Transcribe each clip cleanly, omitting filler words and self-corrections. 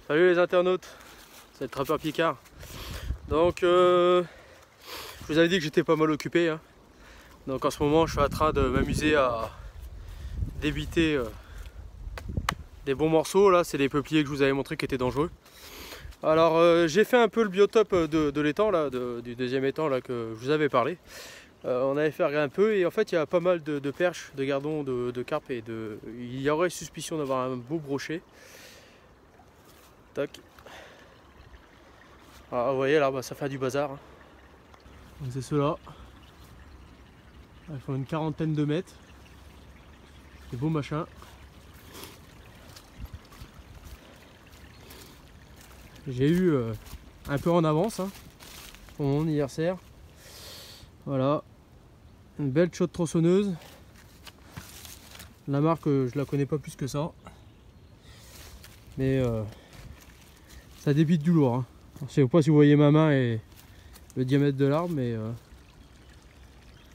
Salut les internautes, c'est le trappeur Picard. Donc je vous avais dit que j'étais pas mal occupé hein. Donc en ce moment je suis en train de m'amuser à débiter des bons morceaux. Là c'est les peupliers que je vous avais montré qui étaient dangereux. Alors j'ai fait un peu le biotope de l'étang là, du deuxième étang là que je vous avais parlé. On avait fait un peu et en fait il y a pas mal de perches, de gardons, de carpes et il y aurait suspicion d'avoir un beau brochet. Tac. Ah, vous voyez là, bah, ça fait du bazar. Hein. C'est ceux-là. Ils font une quarantaine de mètres. Des beaux machins. J'ai eu un peu en avance hein, pour mon anniversaire. Voilà. Une belle chaude tronçonneuse. La marque, je la connais pas plus que ça. Mais ça débite du lourd. Hein. Je ne sais pas si vous voyez ma main et le diamètre de l'arbre, mais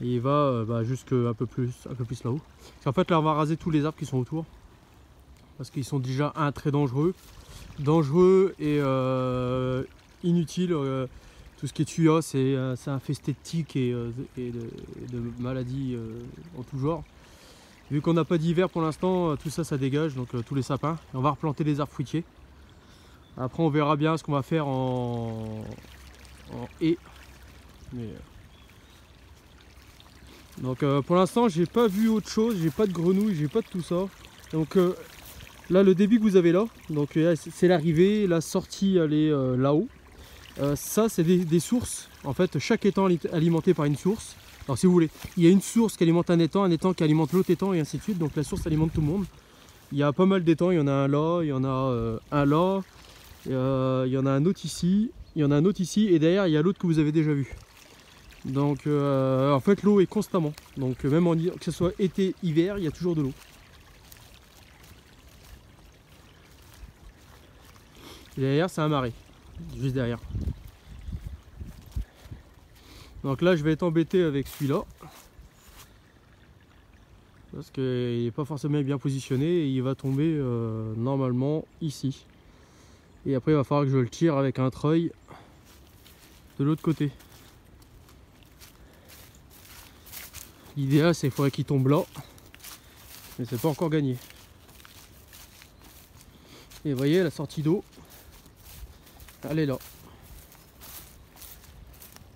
il va jusque un peu plus là-haut. En fait là on va raser tous les arbres qui sont autour. Parce qu'ils sont déjà très dangereux. Dangereux et inutile. Tout ce qui est tuyau, c'est infesté de tiques et de maladies en tout genre. Vu qu'on n'a pas d'hiver pour l'instant, tout ça, ça dégage, donc tous les sapins. Et on va replanter des arbres fruitiers. Après, on verra bien ce qu'on va faire en haie. Mais, donc pour l'instant, j'ai pas vu autre chose, j'ai pas de grenouilles, j'ai pas de tout ça. Donc là, le débit que vous avez là, donc c'est l'arrivée, la sortie, elle est là-haut. Ça, c'est des sources. En fait, chaque étang est alimenté par une source. Alors si vous voulez, il y a une source qui alimente un étang qui alimente l'autre étang et ainsi de suite. Donc la source alimente tout le monde. Il y a pas mal d'étangs, il y en a un là, il y en a un là, il y en a un autre ici, il y en a un autre ici et derrière il y a l'autre que vous avez déjà vu. Donc en fait l'eau est constamment. Donc même que ce soit été, hiver, il y a toujours de l'eau. Derrière c'est un marais, juste derrière. Donc là je vais être embêté avec celui-là. Parce qu'il n'est pas forcément bien positionné et il va tomber normalement ici. Et après il va falloir que je le tire avec un treuil de l'autre côté. L'idéal c'est qu'il faudrait qu'il tombe là. Mais c'est pas encore gagné. Et vous voyez la sortie d'eau, elle est là.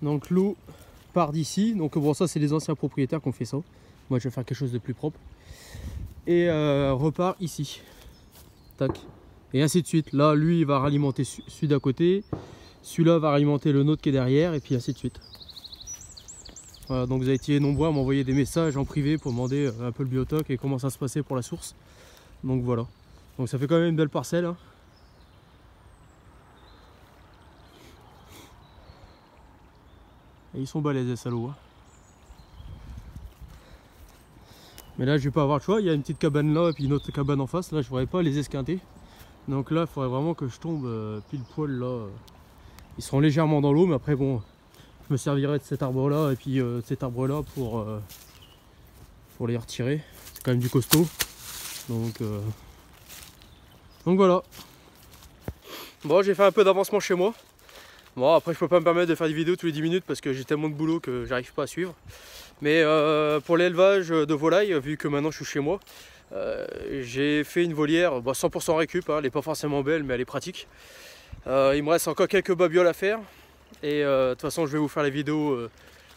Donc l'eau part d'ici. Donc bon ça c'est les anciens propriétaires qui ont fait ça. Moi je vais faire quelque chose de plus propre. Et repart ici. Tac. Et ainsi de suite. Là lui il va ralimenter celui d'à côté. Celui-là va alimenter le nôtre qui est derrière. Et puis ainsi de suite. Voilà, donc vous avez été nombreux à m'envoyer des messages en privé pour demander un peu le biotope et comment ça se passait pour la source. Donc voilà. Donc ça fait quand même une belle parcelle. Hein. Et ils sont balèzes les salauds. Hein. Mais là je vais pas avoir le choix, il y a une petite cabane là et puis une autre cabane en face, là je ne pourrais pas les esquinter. Donc là il faudrait vraiment que je tombe pile poil là. Ils seront légèrement dans l'eau mais après bon, je me servirai de cet arbre là et puis cet arbre là pour les retirer. C'est quand même du costaud. Donc voilà. Bon j'ai fait un peu d'avancement chez moi. Bon après je peux pas me permettre de faire des vidéos tous les 10 minutes parce que j'ai tellement de boulot que j'arrive pas à suivre. Mais pour l'élevage de volailles, vu que maintenant je suis chez moi, j'ai fait une volière 100% récup, hein, elle n'est pas forcément belle mais elle est pratique. Il me reste encore quelques babioles à faire. Et de toute façon je vais vous faire la vidéo,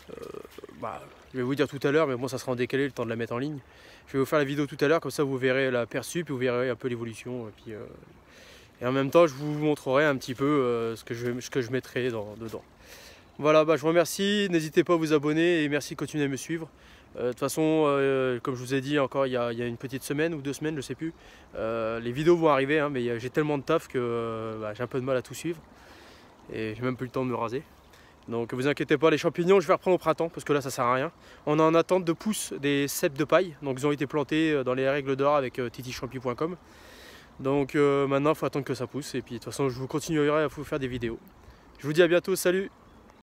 je vais vous dire tout à l'heure, mais bon ça sera en décalé le temps de la mettre en ligne. Je vais vous faire la vidéo tout à l'heure, comme ça vous verrez l'aperçu, puis vous verrez un peu l'évolution. Et en même temps je vous montrerai un petit peu ce que je mettrai dedans. Voilà, je vous remercie, n'hésitez pas à vous abonner et merci de continuer à me suivre. De toute façon, comme je vous ai dit encore il y a une petite semaine ou 2 semaines, je sais plus, les vidéos vont arriver, hein, mais j'ai tellement de taf que j'ai un peu de mal à tout suivre. Et j'ai même plus le temps de me raser. Donc vous inquiétez pas, les champignons je vais reprendre au printemps parce que là ça sert à rien. On est en attente de pousses des cèpes de paille, donc ils ont été plantés dans les règles d'or avec titichampi.com. Donc maintenant il faut attendre que ça pousse et puis de toute façon je vous continuerai à vous faire des vidéos. Je vous dis à bientôt, salut!